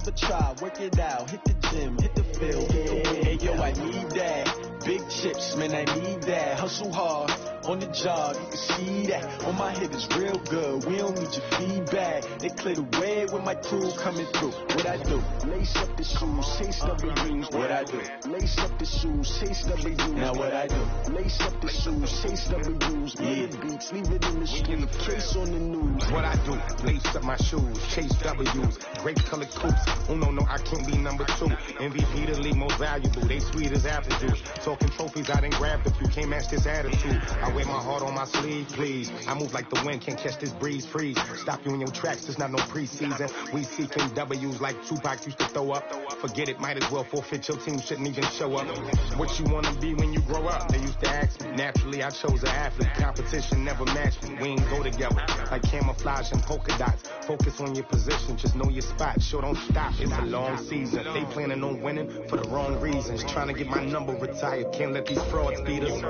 worth a try. Work it out, hit the gym, hit the field, hit the win. Hey, yo, I need that. Big chips, man, I need that. Hustle hard on the job, you can see that. On my hip is real good, we don't need your feedback. They clear the way with my crew coming through. What I do? Lace up the shoes, chase W's. What I do? Lace up the shoes, chase W's. Now what I do? Lace up the shoes, chase W's. Yeah. Beats, leave it in the street, case on the news. What I do? Lace up my shoes, chase W's. Great colored coops. Oh no, I can't be number 2. MVP the league most valuable. They sweet as apple juice. Talking trophies, I didn't grab the few. Can't match this attitude. I wear my heart on my sleeve, please. I move like the wind, can't catch this breeze, freeze. Stop you in your tracks, there's not no preseason. We seeking W's like Tupac used to throw up. Forget it, might as well forfeit, your team shouldn't even show up. What you wanna be when you grow up? They used to ask me. Naturally, I chose an athlete. Competition never matched me. We ain't go together like camouflage and polka dots. Focus on your position, just know your spot. Sure, don't stop, it's a long season. They planning on winning for the wrong reasons. Trying to get my number retired, can't let these frauds beat us.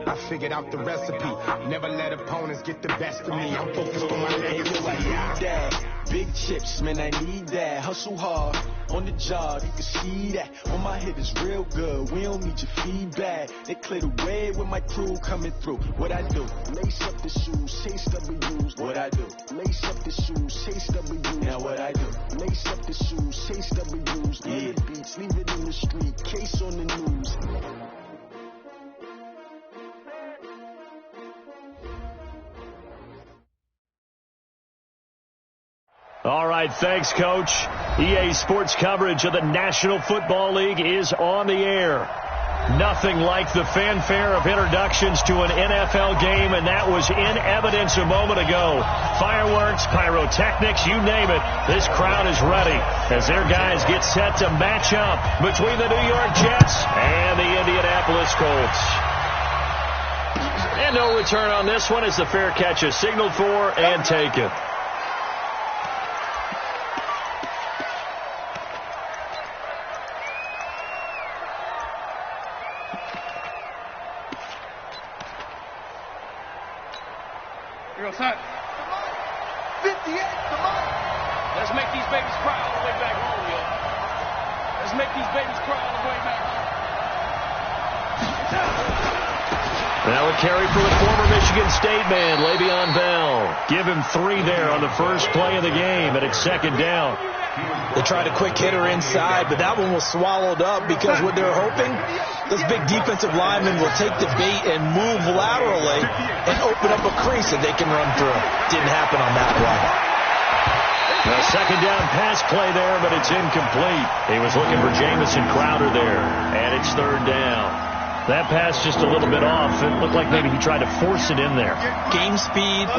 I figured out the recipe. Never let opponents get the best of me. I'm focused on my legacy. I need that. Big chips, man, I need that. Hustle hard on the job, you can see that. On my hip is real good, we don't need your feedback. They clear the way with my crew coming through. What I do? Lace up the shoes, chase W's. What I do? Lace up the shoes, chase W's. Now what I do? Lace up the shoes, chase W's. Yeah. Beats, leave it in the street, case on the news. All right, thanks, Coach. EA Sports coverage of the National Football League is on the air. Nothing like the fanfare of introductions to an NFL game, and that was in evidence a moment ago. Fireworks, pyrotechnics, you name it. This crowd is ready as their guys get set to match up between the New York Jets and the Indianapolis Colts. And no return on this one as the fair catch is signaled for and taken. Set. 58, come on. Let's make these babies cry all the way back home, yo. Let's make these babies cry all the way back home. Now a carry for the former Michigan State man, Le'Veon Bell. Give him 3 there on the first play of the game, and it's second down. They tried a quick hitter inside, but that one was swallowed up because what they're hoping, this big defensive lineman will take the bait and move laterally and open up a crease that they can run through. Didn't happen on that one. A second down pass play there, but it's incomplete. He was looking for Jamison Crowder there, and it's third down. That pass just a little bit off. It looked like maybe he tried to force it in there. Game speed,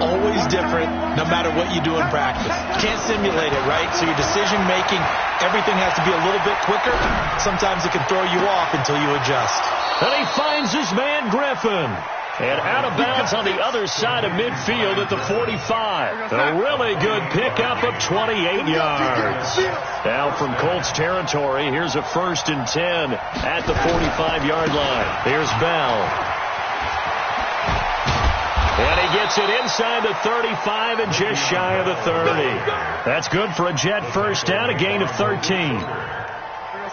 always different, no matter what you do in practice. Can't simulate it, right? So your decision-making, everything has to be a little bit quicker. Sometimes it can throw you off until you adjust. And he finds his man, Griffin. And out of bounds on the other side of midfield at the 45. A really good pickup of 28 yards. Now from Colts territory, here's a 1st and 10 at the 45-yard line. Here's Bell. And he gets it inside the 35 and just shy of the 30. That's good for a Jet first down, a gain of 13.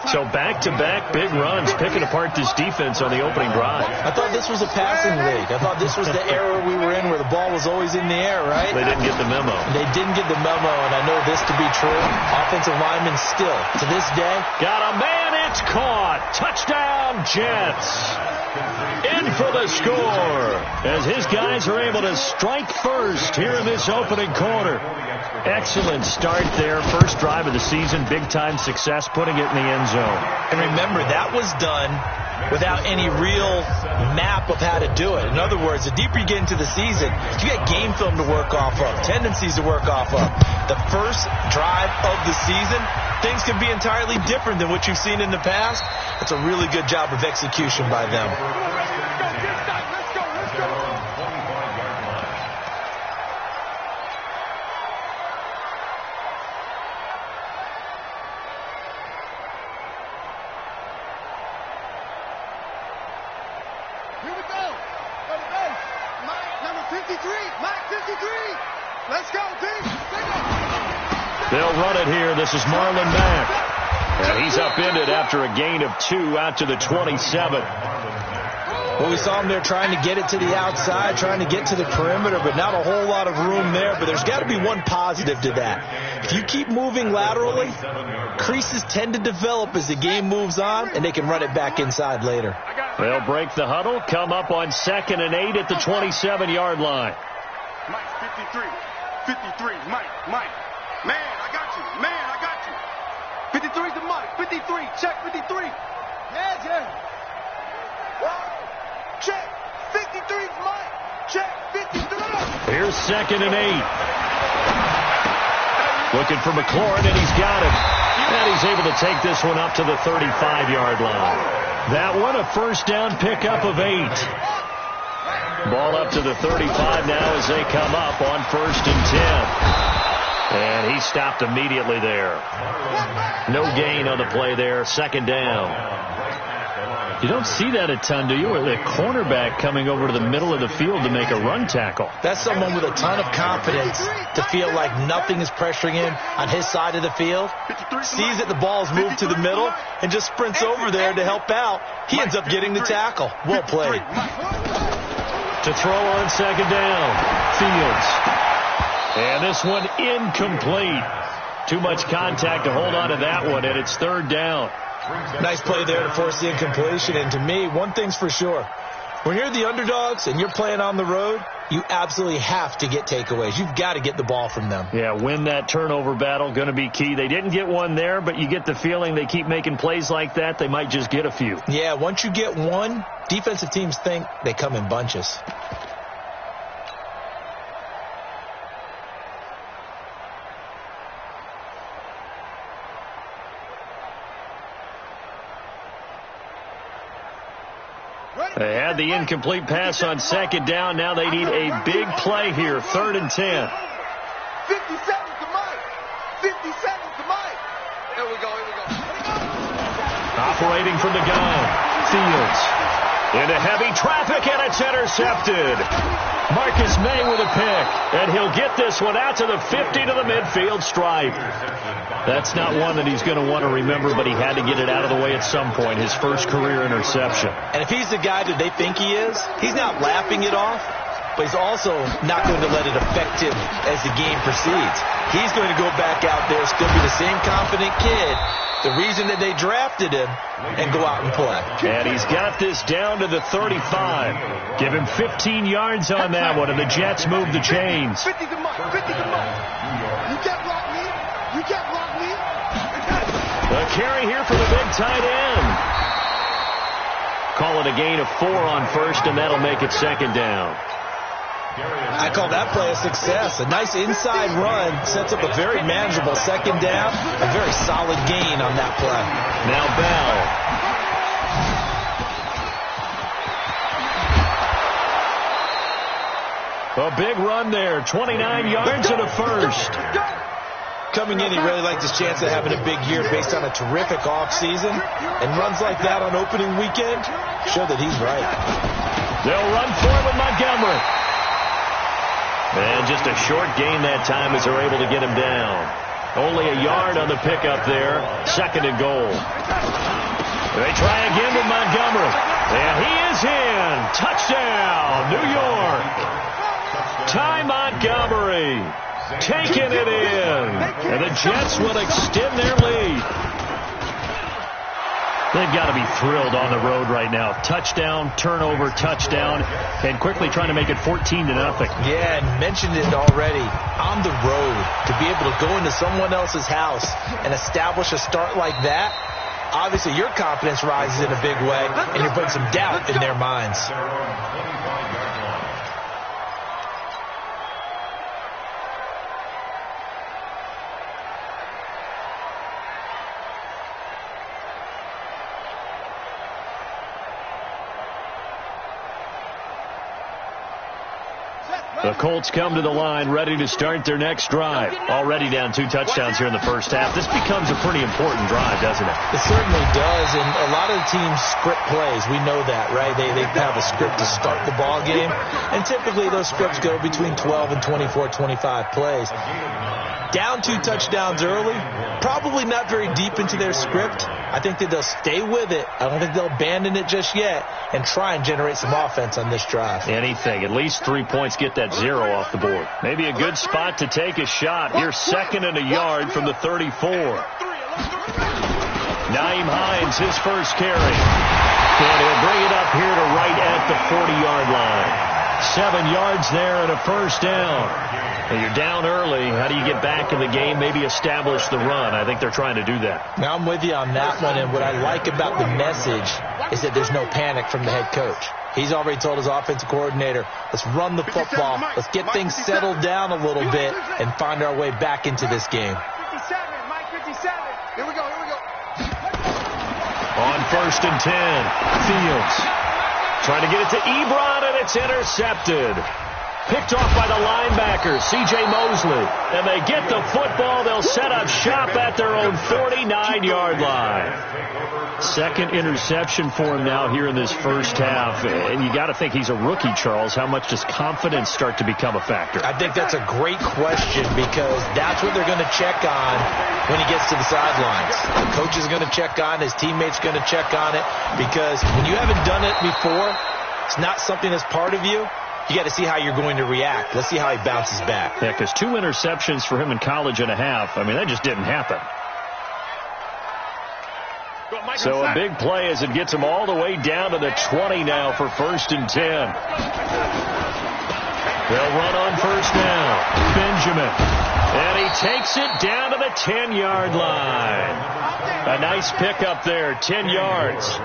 So back-to-back big runs, picking apart this defense on the opening drive. I thought this was a passing league. I thought this was the era we were in where the ball was always in the air, right? They didn't get the memo. They didn't get the memo, and I know this to be true. Offensive linemen still, to this day. Got a man, it's caught. Touchdown, Jets. In for the score as his guys are able to strike first here in this opening quarter. Excellent start there. First drive of the season. Big-time success putting it in the end zone. And remember, that was done without any real map of how to do it. In other words, the deeper you get into the season, you get game film to work off of, tendencies to work off of. The first drive of the season, things can be entirely different than what you've seen in the past. It's a really good job of execution by them. Here we go. Go to base. Mike, number 53. Mike, 53. Let's go, D. Let's go. They'll run it here. This is Marlon Mack. And he's upended after a gain of 2 out to the 27. Well, we saw him there trying to get it to the outside, trying to get to the perimeter, but not a whole lot of room there. But there's got to be one positive to that. If you keep moving laterally, creases tend to develop as the game moves on, and they can run it back inside later. They'll break the huddle, come up on 2nd and 8 at the 27-yard line. Mike, 53. 53. Mike. Man, I got you. 53's the Mike. 53. Check 53. Yeah. Check. 53's Mike. Check. 53. Here's 2nd and 8. Looking for McLaurin, and he's got him. And he's able to take this one up to the 35-yard line. That one, a first down pickup of 8. Ball up to the 35 now as they come up on 1st and 10. And he stopped immediately there. No gain on the play there. 2nd down. You don't see that a ton, do you? Or the cornerback coming over to the middle of the field to make a run tackle. That's someone with a ton of confidence to feel like nothing is pressuring him on his side of the field. Sees that the ball's moved to the middle and just sprints over there to help out. He ends up getting the tackle. Well played. To throw on 2nd down. Fields. And this one incomplete. Too much contact to hold on to that one, and it's 3rd down. Nice play there to force the incompletion. And to me, one thing's for sure. When you're the underdogs and you're playing on the road, you absolutely have to get takeaways. You've got to get the ball from them. Yeah, win that turnover battle, going to be key. They didn't get one there, but you get the feeling they keep making plays like that, they might just get a few. Yeah, once you get one, defensive teams think they come in bunches. They had the incomplete pass on 2nd down. Now they need a big play here. 3rd and 10. 57 to Mike. 57 to Mike. Here we go. Operating from the gun. Fields. Into heavy traffic, and it's intercepted. Marcus May with a pick. And he'll get this one out to the 50 to the midfield stripe. That's not one that he's going to want to remember, but he had to get it out of the way at some point. His first career interception. And if he's the guy that they think he is, he's not laughing it off, but he's also not going to let it affect him as the game proceeds. He's going to go back out there, still be the same confident kid, the reason that they drafted him, and go out and play. And he's got this down to the 35. Give him 15 yards on that one, and the Jets move the chains. 50 to Mike. 50 to Mike. You can't block me. You can't block me. A carry here for the big tight end. Call it a gain of 4 on 1st, and that'll make it 2nd down. I call that play a success. A nice inside run sets up a very manageable 2nd down. A very solid gain on that play. Now Bell. A big run there. 29 yards to the 1st. Coming in, he really liked his chance of having a big year based on a terrific offseason. And runs like that on opening weekend show that he's right. They'll run for it with Montgomery. And just a short gain that time as they're able to get him down. Only a yard on the pickup there. 2nd and goal. They try again with Montgomery. And he is in. Touchdown, New York. Ty Montgomery taking it in. And the Jets will extend their lead. They've got to be thrilled on the road right now. Touchdown, turnover, touchdown, and quickly trying to make it 14-0. Yeah, and mentioned it already. On the road, to be able to go into someone else's house and establish a start like that, obviously your confidence rises in a big way, and you're putting some doubt in their minds. The Colts come to the line ready to start their next drive. Already down 2 touchdowns here in the first half. This becomes a pretty important drive, doesn't it? It certainly does, and a lot of the teams script plays. We know that, right? They have a script to start the ball game, and typically those scripts go between 12 and 24, 25 plays. Down 2 touchdowns early, probably not very deep into their script. I think that they'll stay with it. I don't think they'll abandon it just yet and try and generate some offense on this drive. Anything. At least 3 points, get that 0 off the board. Maybe a good spot to take a shot. Here's 2nd and a yard from the 34. Nyheim Hines, his first carry. And he'll bring it up here to right at the 40-yard line. 7 yards there and a first down. And you're down early. How do you get back in the game, maybe establish the run? I think they're trying to do that. Now, I'm with you on that one, and what I like about the message is that there's no panic from the head coach. He's already told his offensive coordinator, let's run the football, let's get things settled down a little bit, and find our way back into this game. 57, Mike 57. Here we go. On 1st and 10, Fields trying to get it to Ebron, and it's intercepted. Picked off by the linebacker, C.J. Mosley. And they get the football. They'll set up shop at their own 49-yard line. 2nd interception for him now here in this first half. And you got to think he's a rookie, Charles. How much does confidence start to become a factor? I think that's a great question because that's what they're going to check on when he gets to the sidelines. The coach is going to check on, his teammates going to check on it, because when you haven't done it before, it's not something that's part of you. You got to see how you're going to react. Let's see how he bounces back. Yeah, because 2 interceptions for him in college and a half. I mean, that just didn't happen. So a big play as it gets him all the way down to the 20 now for 1st and 10. They'll run on 1st down. Benjamin. And he takes it down to the 10-yard line. A nice pickup there, 10 yards.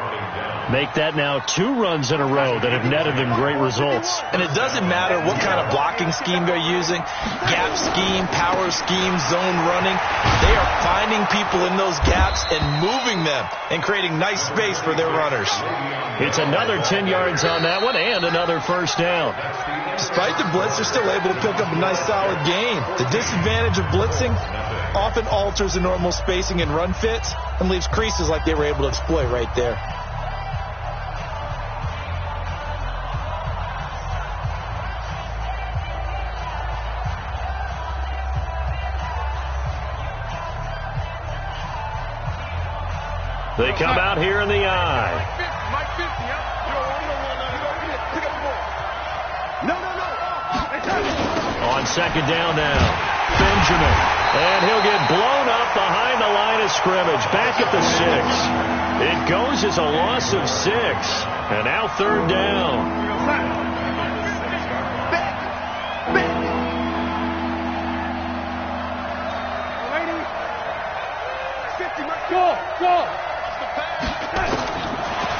Make that now 2 runs in a row that have netted them great results. And it doesn't matter what kind of blocking scheme they're using, gap scheme, power scheme, zone running. They are finding people in those gaps and moving them and creating nice space for their runners. It's another 10 yards on that one and another first down. Despite the blitz, they're still able to pick up a nice solid gain. The disadvantage of blitzing often alters the normal spacing and run fits and leaves creases like they were able to exploit right there. They come out here in the eye. Mike 50, huh? Pick up the ball. No. On 2nd down now, Benjamin. And he'll get blown up behind the line of scrimmage. Back at the 6. It goes as a loss of 6. And now 3rd down. Go.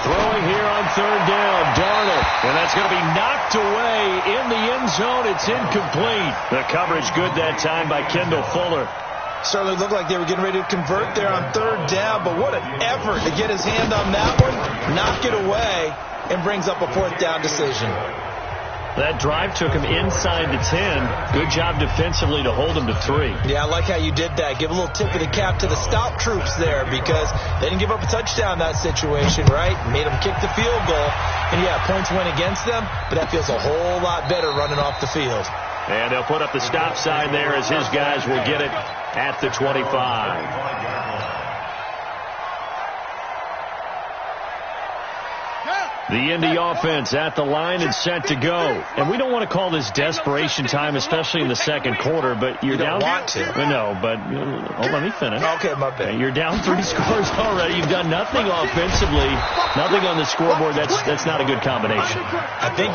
Throwing here on 3rd down, Darnold. And that's going to be knocked away in the end zone. It's incomplete. The coverage good that time by Kendall Fuller. Certainly looked like they were getting ready to convert there on 3rd down, but what an effort to get his hand on that one, knock it away, and brings up a 4th down decision. That drive took him inside the 10. Good job defensively to hold him to 3. Yeah, I like how you did that. Give a little tip of the cap to the stout troops there because they didn't give up a touchdown in that situation, right? Made them kick the field goal. And, yeah, points went against them, but that feels a whole lot better running off the field. And they'll put up the stop sign there as his guys will get it at the 25. The Indy offense at the line and set to go. And we don't want to call this desperation time, especially in the 2nd quarter, but you're down. You don't want to. No, but let me finish. Okay, my bad. You're down 3 scores already. You've done nothing offensively, nothing on the scoreboard. That's not a good combination. I think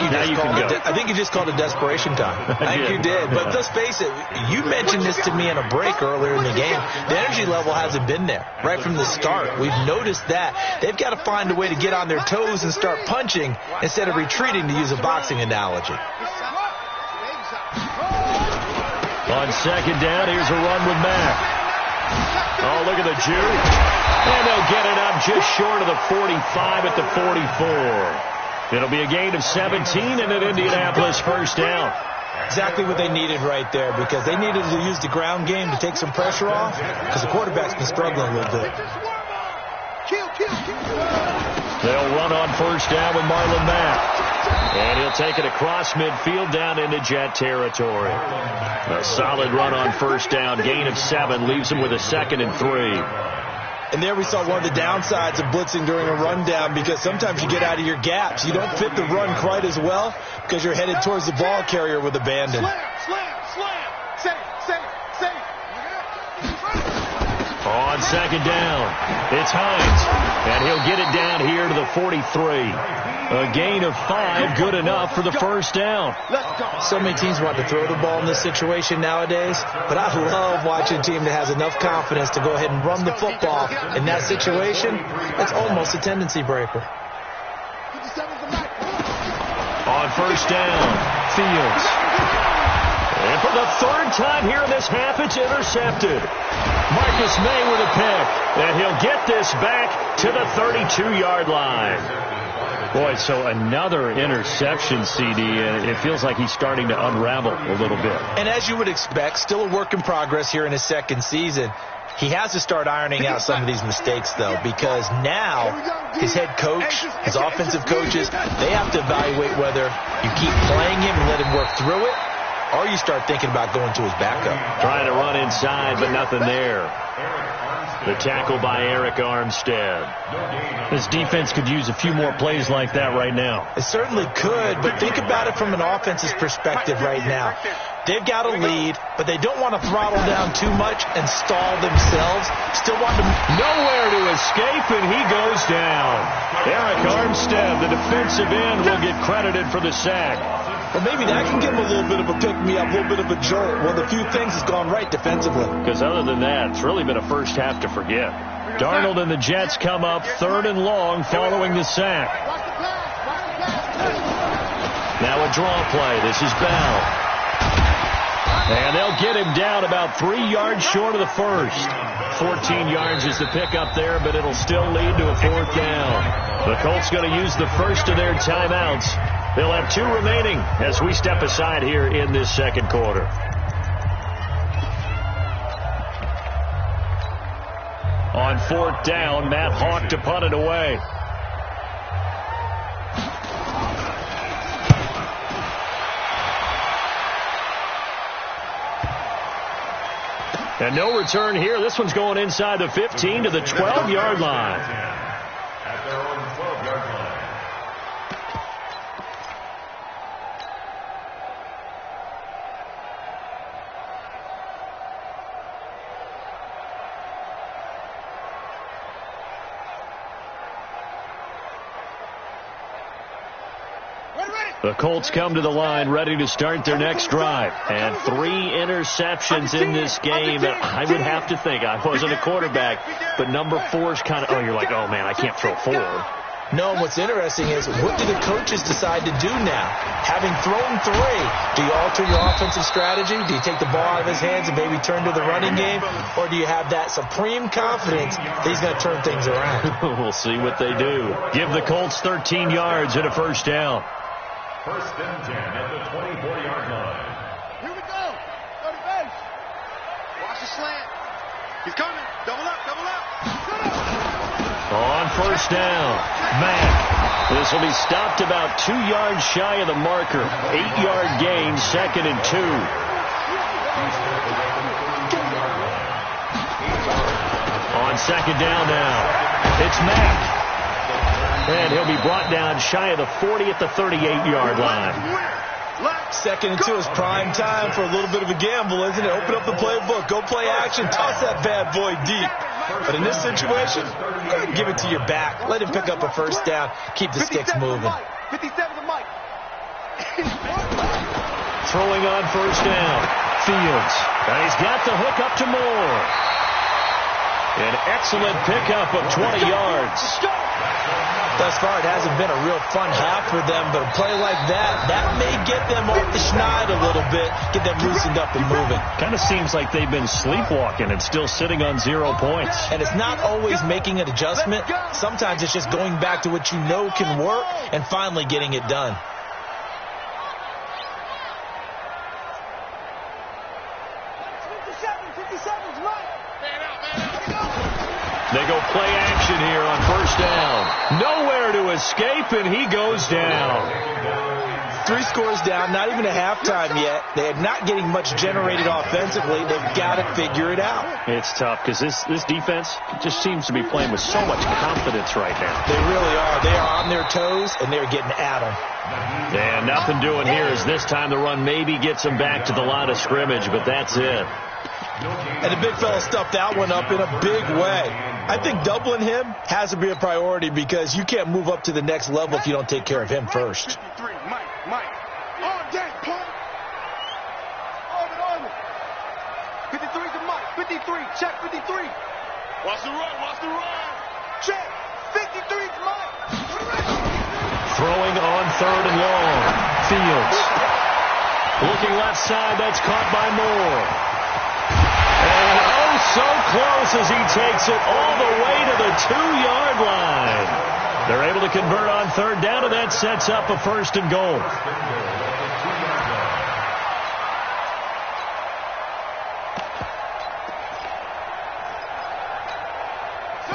you just called it desperation time. I think you did. But let's face it, you mentioned this to me in a break earlier in the game. The energy level hasn't been there right from the start. We've noticed that. They've got to find a way to get on their toes and start punching instead of retreating, to use a boxing analogy. On 2nd down, here's a run with Mack. Oh, look at the juke. And they'll get it up just short of the 45 at the 44. It'll be a gain of 17 and an Indianapolis first down. Exactly what they needed right there, because they needed to use the ground game to take some pressure off, because the quarterback's been struggling a little bit. They'll run on first down with Marlon Mack. And he'll take it across midfield down into Jet territory. A solid run on first down. Gain of 7 leaves him with a 2nd and 3. And there we saw one of the downsides of blitzing during a rundown, because sometimes you get out of your gaps. You don't fit the run quite as well because you're headed towards the ball carrier with abandon. Slam. Safe. On second down, it's Hines. And he'll get it down here to the 43. A gain of 5, good enough for the first down. So many teams want to throw the ball in this situation nowadays, but I love watching a team that has enough confidence to go ahead and run the football. In that situation, it's almost a tendency breaker. On first down, Fields. And for the 3rd time here in this half, it's intercepted. Marcus May with a pick, and he'll get this back to the 32-yard line. Boy, so another interception, CD, and it feels like he's starting to unravel a little bit. And as you would expect, still a work in progress here in his 2nd season. He has to start ironing out some of these mistakes, though, because now his head coach, his offensive coaches, they have to evaluate whether you keep playing him and let him work through it, or you start thinking about going to his backup. Trying to run inside, but nothing there. The tackle by Eric Armstead. This defense could use a few more plays like that right now. It certainly could, but think about it from an offense's perspective right now. They've got a lead, but they don't want to throttle down too much and stall themselves. Still want to... Nowhere to escape, and he goes down. Eric Armstead, the defensive end, will get credited for the sack. Well, maybe that can give him a little bit of a pick-me-up, a little bit of a jolt. One of the few things has gone right defensively. Because other than that, it's really been a first half to forget. Darnold and the Jets come up 3rd and long following the sack. Now a draw play. This is Bell. And they'll get him down about 3 yards short of the first. 14 yards is the pickup there, but it'll still lead to a 4th down. The Colts going to use the first of their timeouts. They'll have 2 remaining as we step aside here in this 2nd quarter. On 4th down, Matt Hawk to punt it away. And no return here. This one's going inside the 15 to the 12-yard line. At their own 12-yard line. The Colts come to the line ready to start their next drive. And 3 interceptions in this game. I would have to think, I wasn't a quarterback, but number 4 is kind of, you're like, oh, man, I can't throw 4. No, what's interesting is, what do the coaches decide to do now? Having thrown 3, do you alter your offensive strategy? Do you take the ball out of his hands and maybe turn to the running game? Or do you have that supreme confidence that he's going to turn things around? We'll see what they do. Give the Colts 13 yards and a first down. 1st and 10 at the 24-yard line. Here we go. Go to base. Watch the slant. He's coming. Double up. On first down, Mack. This will be stopped about 2 yards shy of the marker. 8-yard gain, 2nd and 2. On second down now, it's Mack. And he'll be brought down shy of the 40 at the 38-yard line. 2nd and 2 is prime time for a little bit of a gamble, isn't it? Open up the playbook, go play action, toss that bad boy deep. But in this situation, go ahead and give it to your back. Let him pick up a first down. Keep the sticks moving. 57 to Mike. Throwing on first down, Fields. And he's got the hook up to Moore. An excellent pickup of 20 yards. Thus far, it hasn't been a real fun half for them, but a play like that may get them off the schneid a little bit, get them loosened up and moving. Kind of seems like they've been sleepwalking and still sitting on 0 points. And it's not always making an adjustment. Sometimes it's just going back to what you know can work and finally getting it done. They go play action here on first down. Nowhere to escape, and he goes down. 3 scores down, not even a halftime yet. They're not getting much generated offensively. They've got to figure it out. It's tough because this defense just seems to be playing with so much confidence right now. They really are. They are on their toes, and they're getting at them. And nothing doing here as this time the run maybe gets them back to the line of scrimmage, but that's it. And the big fella stuffed that one up in a big way. I think doubling him has to be a priority because you can't move up to the next level if you don't take care of him first. Mike. All day, pull. On it. 53 to Mike. 53. Check 53. Watch the run. Check. 53 to Mike. Throwing on 3rd and long. Fields. Looking left side. That's caught by Moore. And oh, so close as he takes it all the way to the 2-yard line. They're able to convert on 3rd down, and that sets up a 1st and goal.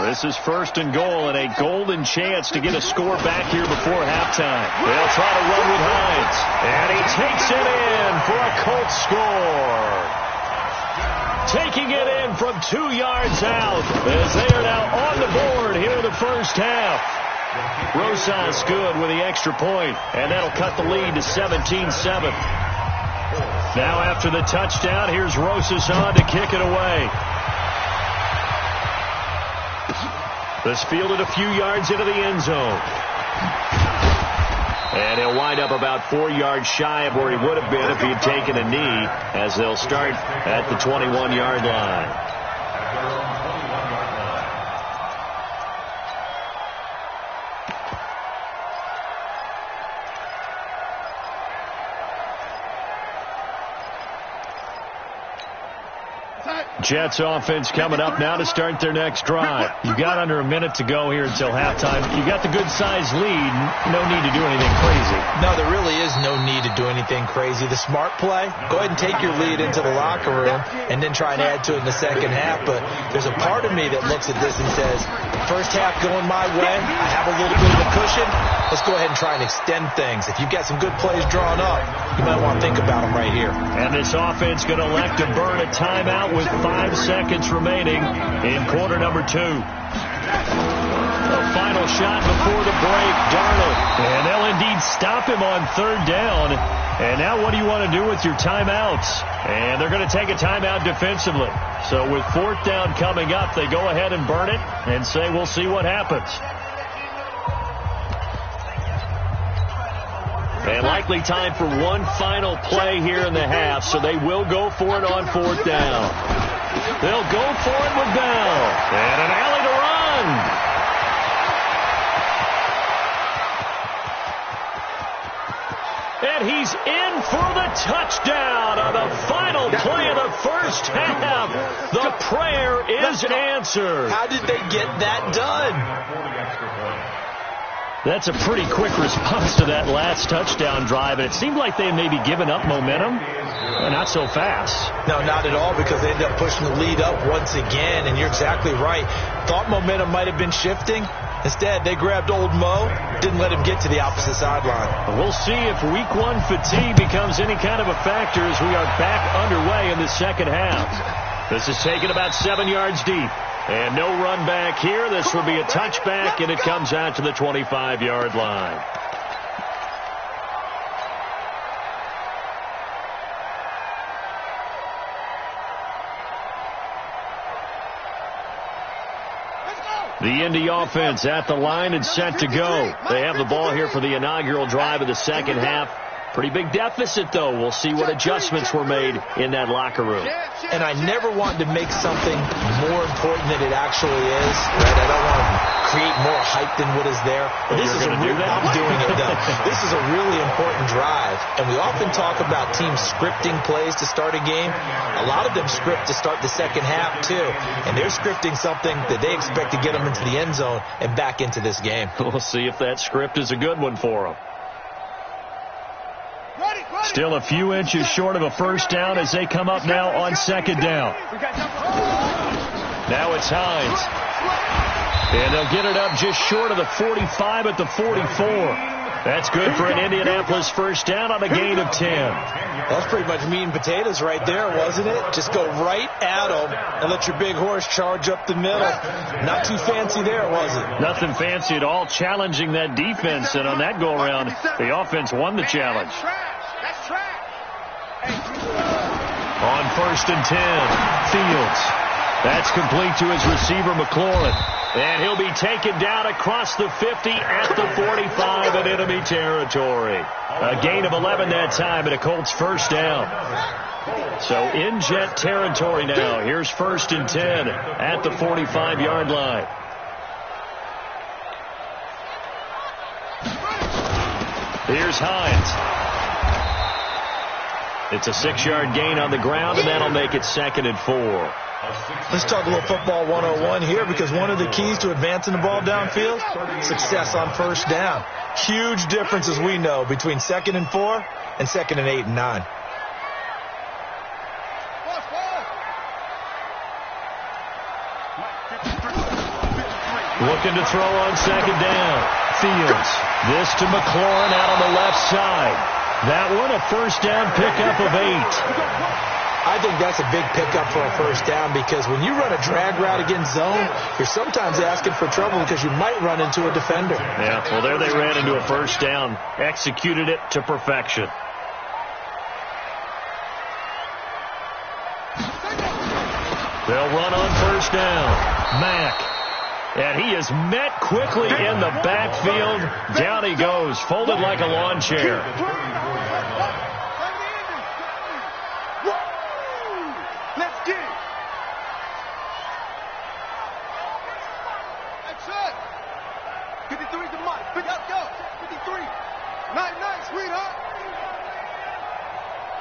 This is 1st and goal and a golden chance to get a score back here before halftime. They'll try to run with Hines, and he takes it in for a Colts score. Taking it in from 2 yards out as they are now on the board here in the first half. Rosas good with the extra point, and that'll cut the lead to 17-7. Now after the touchdown, here's Rosas on to kick it away. This fielded a few yards into the end zone. And he'll wind up about 4 yards shy of where he would have been if he had taken a knee, as they'll start at the 21-yard line. Jets offense coming up now to start their next drive. You've got under a minute to go here until halftime. You got the good-sized lead. No need to do anything crazy. No, there really is no need to do anything crazy. The smart play, go ahead and take your lead into the locker room and then try and add to it in the second half. But there's a part of me that looks at this and says, first half going my way, I have a little bit of a cushion. Let's go ahead and try and extend things. If you've got some good plays drawn up, you might want to think about them right here. And this offense going to elect to burn a timeout with 5 seconds remaining in quarter number 2. The final shot before the break, Darnold. And they'll indeed stop him on 3rd down. And now what do you want to do with your timeouts? And they're going to take a timeout defensively. So with 4th down coming up, they go ahead and burn it and say we'll see what happens. And likely time for one final play here in the half, so they will go for it on 4th down. They'll go for it with Bell. And an alley to run. And he's in for the touchdown on the final play of the first half. The prayer is answered. How did they get that done? That's a pretty quick response to that last touchdown drive, and it seemed like they had maybe given up momentum. Not so fast. No, not at all, because they ended up pushing the lead up once again, and you're exactly right. Thought momentum might have been shifting. Instead, they grabbed old Mo, didn't let him get to the opposite sideline. We'll see if week 1 fatigue becomes any kind of a factor as we are back underway in the second half. This is taken about 7 yards deep. And no run back here. This will be a touchback, and it comes out to the 25-yard line. The Indy offense at the line and set to go. They have the ball here for the inaugural drive of the second half. Pretty big deficit, though. We'll see what adjustments were made in that locker room. And I never want to make something more important than it actually is. Right? I don't want to create more hype than what is there. This is I'm doing it, though. This is a really important drive. And we often talk about teams scripting plays to start a game. A lot of them script to start the second half, too. And they're scripting something that they expect to get them into the end zone and back into this game. We'll see if that script is a good one for them. Still a few inches short of a first down as they come up now on second down. Now it's Hines. And they'll get it up just short of the 45 at the 44. That's good for an Indianapolis first down on a gain of 10. That's pretty much meat and potatoes right there, wasn't it? Just go right at them and let your big horse charge up the middle. Not too fancy there, was it? Nothing fancy at all, challenging that defense. And on that go-around, the offense won the challenge. On 1st and 10, Fields. That's complete to his receiver, McLaurin. And he'll be taken down across the 50 at the 45 in enemy territory. A gain of 11 that time and a Colts first down. So in Jet territory now. Here's 1st and 10 at the 45-yard line. Here's Hines. It's a 6-yard gain on the ground, and that'll make it 2nd and 4. Let's talk a little football 101 here, because one of the keys to advancing the ball downfield, success on first down. Huge difference, as we know, between 2nd and 4 and 2nd and 8 and 9. Looking to throw on 2nd down. Fields. This to McLaurin out on the left side. That one a first down pickup of 8. I think that's a big pickup for a first down, because when you run a drag route against zone, you're sometimes asking for trouble because you might run into a defender. Yeah, well, there they ran into a first down, executed it to perfection. They'll run on first down. Mack. And he is met quickly in the backfield. Down he goes, folded like a lawn chair. Let's get it. That's it. 53 to Mike. Let's go. 53. Nice, sweetheart.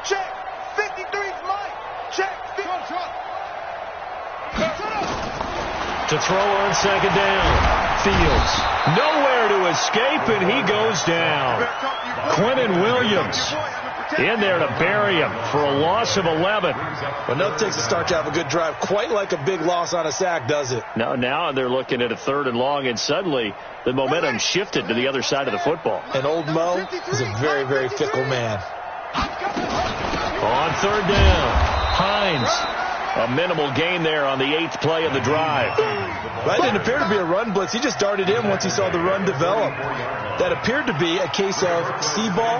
Check. 53's Mike. Check. To throw on 2nd down. Fields. Nowhere to escape, and he goes down. Quentin Williams in there to bury him for a loss of 11. Well, nothing takes a start to have a good drive quite like a big loss on a sack, does it? Now they're looking at a 3rd and long, and suddenly the momentum shifted to the other side of the football. And old Mo is a very, very fickle man. On 3rd down, Hines. A minimal gain there on the 8th play of the drive. That didn't appear to be a run blitz. He just darted in once he saw the run develop. That appeared to be a case of see ball,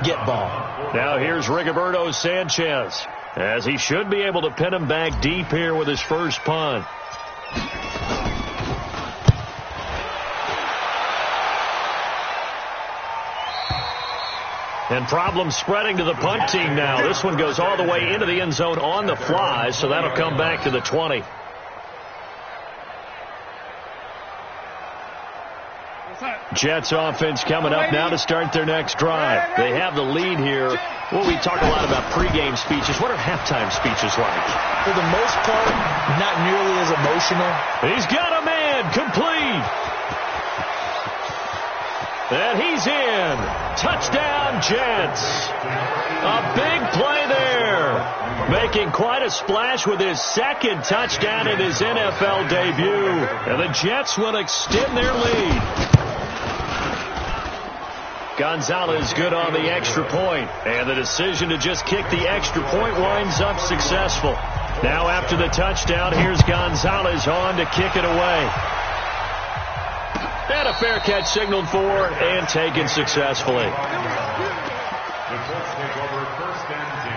get ball. Now here's Rigoberto Sanchez, as he should be able to pin him back deep here with his first punt. And problems spreading to the punt team now. This one goes all the way into the end zone on the fly, so that'll come back to the 20. Jets offense coming up now to start their next drive. They have the lead here. Well, we talk a lot about pregame speeches. What are halftime speeches like? For the most part, not nearly as emotional. He's got a man complete. And he's in. Touchdown, Jets. A big play there. Making quite a splash with his 2nd touchdown in his NFL debut. And the Jets will extend their lead. Gonzalez good on the extra point. And the decision to just kick the extra point winds up successful. Now after the touchdown, here's Gonzalez on to kick it away. And a fair catch signaled for and taken successfully. The Colts take over 1st and 10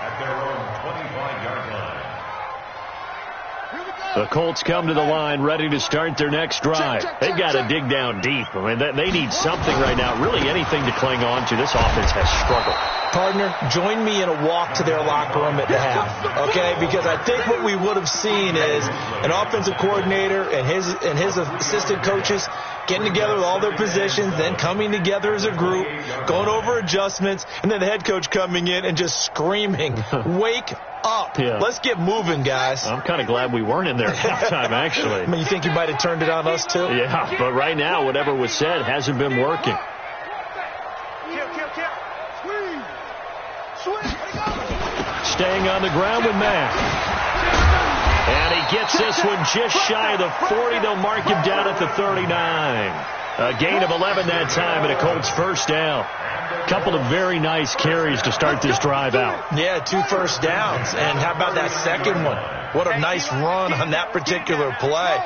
at their own 25-yard line. The Colts come to the line ready to start their next drive. They've got to dig down deep. I mean, they need something right now, really anything to cling on to. This offense has struggled. Partner, join me in a walk to their locker room at the half, okay? Because I think what we would have seen is an offensive coordinator and his assistant coaches getting together with all their positions, then coming together as a group, going over adjustments, and then the head coach coming in and just screaming, wake up. Yeah. Let's get moving, guys. I'm kind of glad we weren't in there at halftime, actually. I mean, you think you might have turned it on us, too? Yeah, but right now, whatever was said hasn't been working. Staying on the ground with Mack. And And he gets this one just shy of the 40. They'll mark him down at the 39. A gain of 11 that time, and a Colts first down. Couple of very nice carries to start this drive out. Yeah, 2 first downs. And how about that second one? What a nice run on that particular play.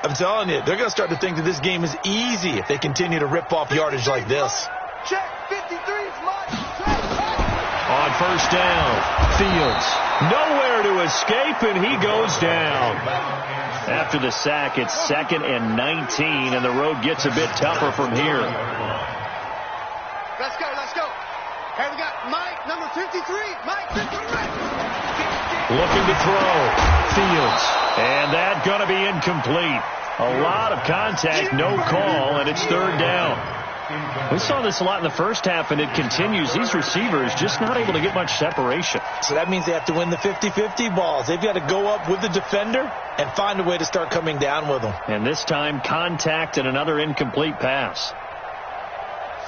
I'm telling you, they're going to start to think that this game is easy if they continue to rip off yardage like this. Check 53 is mine. On first down, Fields nowhere to escape, and he goes down. After the sack, it's 2nd and 19, and the road gets a bit tougher from here. Let's go, let's go. Hey, we got Mike, number 53. Mike, 53. Looking to throw. Fields. And that going to be incomplete. A lot of contact, no call, and it's 3rd down. We saw this a lot in the first half, and it continues. These receivers just not able to get much separation. So that means they have to win the 50-50 balls. They've got to go up with the defender and find a way to start coming down with them. And this time, contact and another incomplete pass.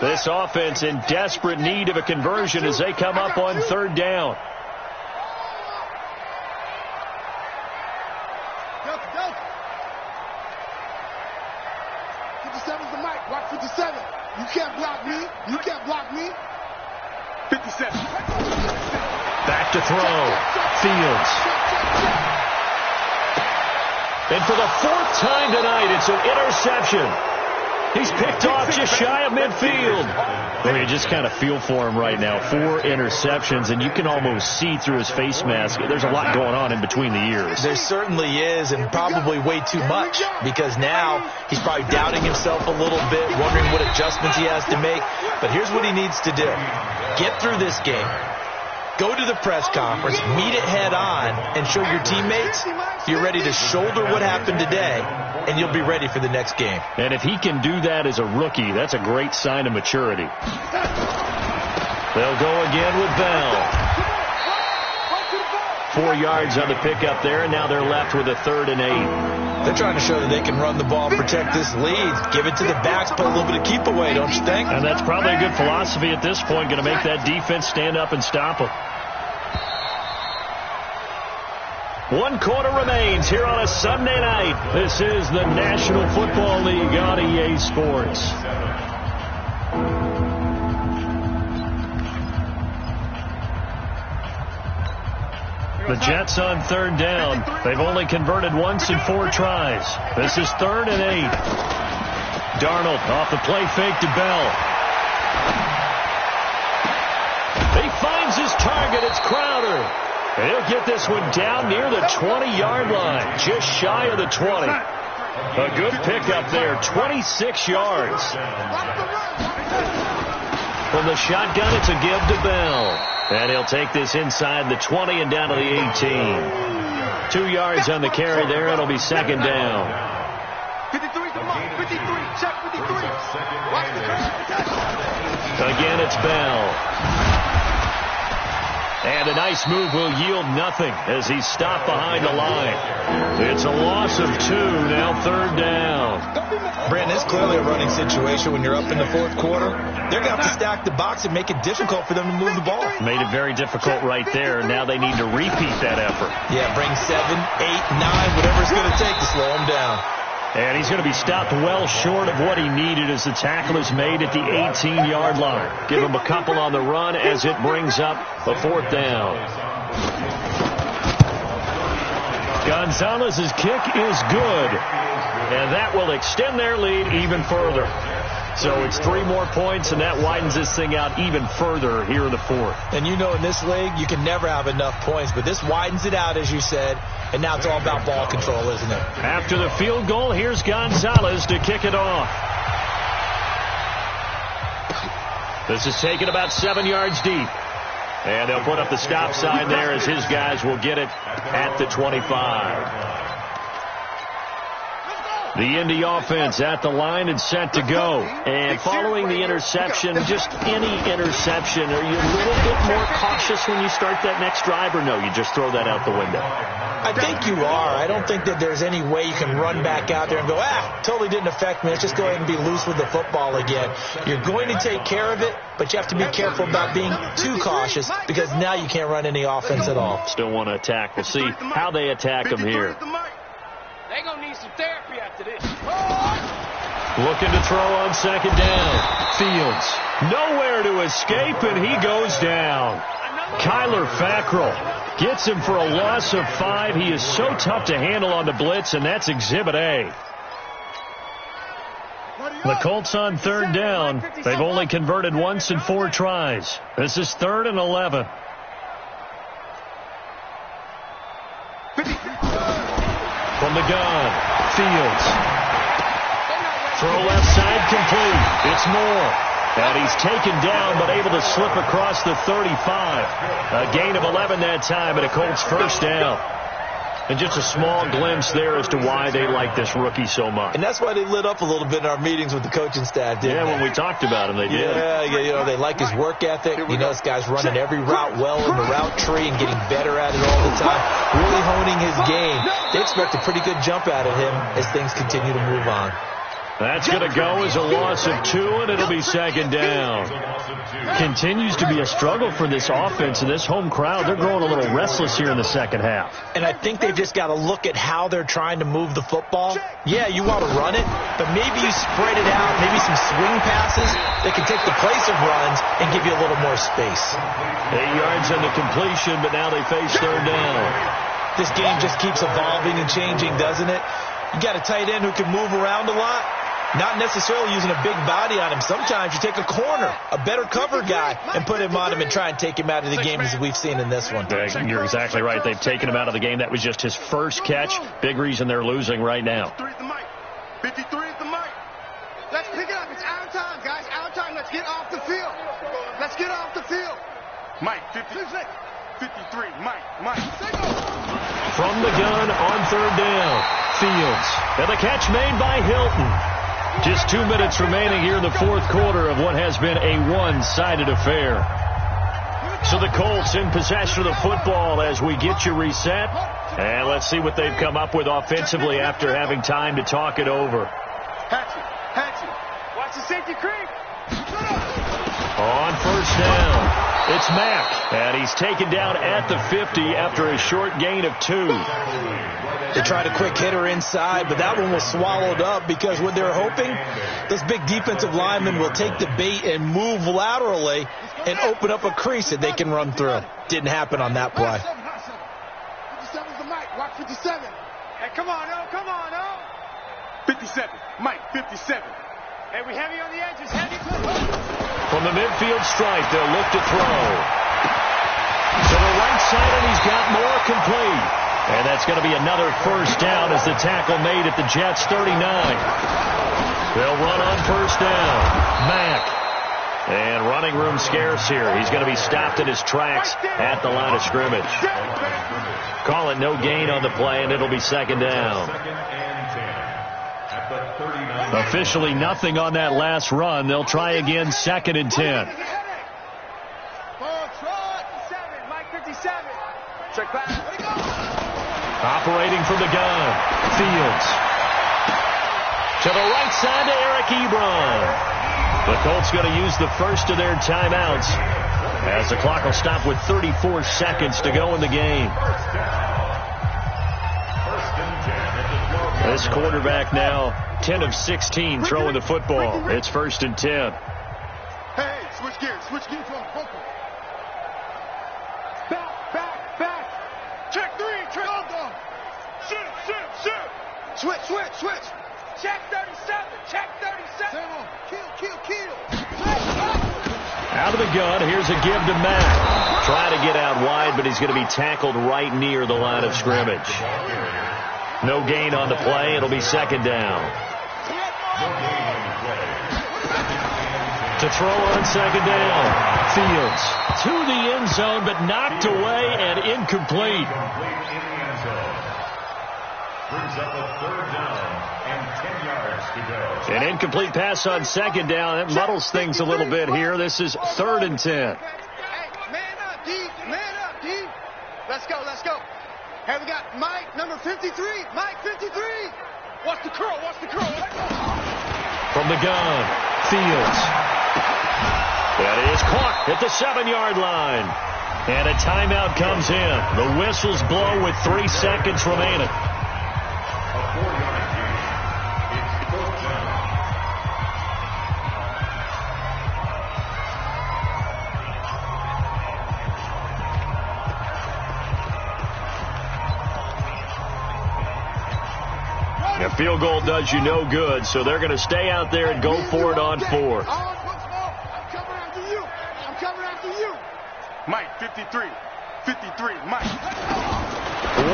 This offense in desperate need of a conversion as they come up on 3rd down. Go. 57's the mic. Watch 57. You can't block me. You can't block me. 57. Back to throw. Fields. And for the 4th time tonight, it's an interception. He's picked off just shy of midfield. Well, you just kind of feel for him right now. 4 interceptions, and you can almost see through his face mask. There's a lot going on in between the ears. There certainly is, and probably way too much, because now he's probably doubting himself a little bit, wondering what adjustments he has to make. But here's what he needs to do. Get through this game. Go to the press conference, meet it head on, and show your teammates you're ready to shoulder what happened today, and you'll be ready for the next game. And if he can do that as a rookie, that's a great sign of maturity. They'll go again with Bell. 4 yards on the pickup there, and now they're left with a 3rd and 8. They're trying to show that they can run the ball and protect this lead. Give it to the backs, put a little bit of keep away, don't you think? And that's probably a good philosophy at this point, going to make that defense stand up and stop them. 1 quarter remains here on a Sunday night. This is the National Football League on EA Sports. The Jets on 3rd down. They've only converted once in 4 tries. This is 3rd and 8. Darnold off the play fake to Bell. He finds his target. It's Crowder. And he'll get this one down near the 20-yard line, just shy of the 20. A good pickup there, 26 yards. From the shotgun, it's a give to Bell. And he'll take this inside the 20 and down to the 18. 2 yards on the carry there. It'll be 2nd down. 53, come on. 53, check 53. Watch the track. Again, it's Bell. And a nice move will yield nothing as he's stopped behind the line. It's a loss of 2, now 3rd down. Brandon, it's clearly a running situation when you're up in the 4th quarter. They're going to have to stack the box and make it difficult for them to move the ball. Made it very difficult right there. Now they need to repeat that effort. Yeah, bring 7, 8, 9, whatever it's going to take to slow them down. And he's going to be stopped well short of what he needed as the tackle is made at the 18-yard line. Give him a couple on the run as it brings up a 4th down. Gonzalez's kick is good, and that will extend their lead even further. So it's 3 more points, and that widens this thing out even further here in the 4th. And you know in this league, you can never have enough points, but this widens it out, as you said, and now it's all about ball control, isn't it? After the field goal, here's Gonzalez to kick it off. This is taken about 7 yards deep. And they'll put up the stop sign there as his guys will get it at the 25. The Indy offense at the line and set to go. And following the interception, just any interception, are you a little bit more cautious when you start that next drive, or no, you just throw that out the window? I think you are. I don't think that there's any way you can run back out there and go, totally didn't affect me. Let's just go ahead and be loose with the football again. You're going to take care of it, but you have to be careful about being too cautious because now you can't run any offense at all. Still want to attack. We'll see how they attack them here. They're going to need some therapy after this. Looking to throw on second down. Fields nowhere to escape, and he goes down. Kyler Fackrell gets him for a loss of 5. He is so tough to handle on the blitz, and that's Exhibit A. The Colts on third down. They've only converted once in 4 tries. This is 3rd and 11. From the gun, Fields. Throw left side complete. It's Moore. And he's taken down but able to slip across the 35. A gain of 11 that time and a Colts first down. And just a small glimpse there as to why they like this rookie so much. And that's why they lit up a little bit in our meetings with the coaching staff, didn't they? When we talked about him, they did. Yeah, they like his work ethic. You know, this guy's running every route well in the route tree and getting better at it all the time. Really honing his game. They expect a pretty good jump out of him as things continue to move on. That's going to go as a loss of 2, and it'll be second down. Continues to be a struggle for this offense and this home crowd. They're growing a little restless here in the second half. And I think they've just got to look at how they're trying to move the football. Yeah, you want to run it, but maybe you spread it out, maybe some swing passes that can take the place of runs and give you a little more space. 8 yards on the completion, but now they face third down. This game just keeps evolving and changing, doesn't it? You got a tight end who can move around a lot. Not necessarily using a big body on him. Sometimes you take a corner, a better cover guy, and put him on him and try and take him out of the game as we've seen in this one. You're exactly right. They've taken him out of the game. That was just his first catch. Big reason they're losing right now. 53 is the mic. Let's pick it up. It's our time, guys. Our time. Let's get off the field. Let's get off the field. Mike, 53. Mike. From the gun on third down. Fields. And the catch made by Hilton. Just 2 minutes remaining here in the fourth quarter of what has been a one-sided affair. So the Colts in possession of the football as we get you reset. And let's see what they've come up with offensively after having time to talk it over. Hatchet. Watch the safety creep. On first down, it's Mack. And he's taken down at the 50 after a short gain of 2. They tried a quick hitter inside, but that one was swallowed up because what they're hoping, those big defensive linemen will take the bait and move laterally and open up a crease that they can run through. Didn't happen on that play. 57's the mic. Watch 57. Hey, come on, 57. Mike, 57. Hey, we heavy on the edges. Heavy. From the midfield stripe, they'll look to throw. To the right side, and he's got more complete. And that's going to be another first down as the tackle made at the Jets' 39. They'll run on first down. Mack. And running room scarce here. He's going to be stopped in his tracks at the line of scrimmage. Call it no gain on the play, and it'll be second down. Officially nothing on that last run. They'll try again, 2nd and 10. Operating from the gun, Fields. To the right side to Eric Ebron. The Colts going to use the first of their timeouts as the clock will stop with 34 seconds to go in the game. This quarterback now 10 of 16 throwing the football. It's 1st and 10. Hey, switch gears on football. Back. Check 3, Switch. Check 37. Kill. Out of the gun, here's a give to Mack. Trying to get out wide, but he's going to be tackled right near the line of scrimmage. No gain on the play. It'll be second down. To throw on second down. Fields to the end zone, but knocked away and incomplete. Brings up a 3rd down and 10. An incomplete pass on second down. That muddles things a little bit here. This is 3rd and 10. Hey, man up, D. Man up, D. Let's go, let's go. Hey, we got Mike, number 53. Mike, 53. Watch the curl, watch the curl. From the gun, Fields. That is caught at the 7-yard line. And a timeout comes in. The whistles blow with 3 seconds remaining. A 4-yard gain. It's 4th down. A field goal does you no good, so they're going to stay out there and go for it on 4th. I'm coming after you. I'm coming after you. Mike, 53. 53, Mike.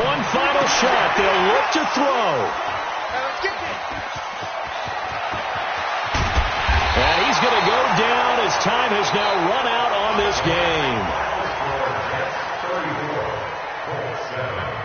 One final shot. They'll look to throw. Let's get it. And he's going to go down as time has now run out on this game. 34, 4-7.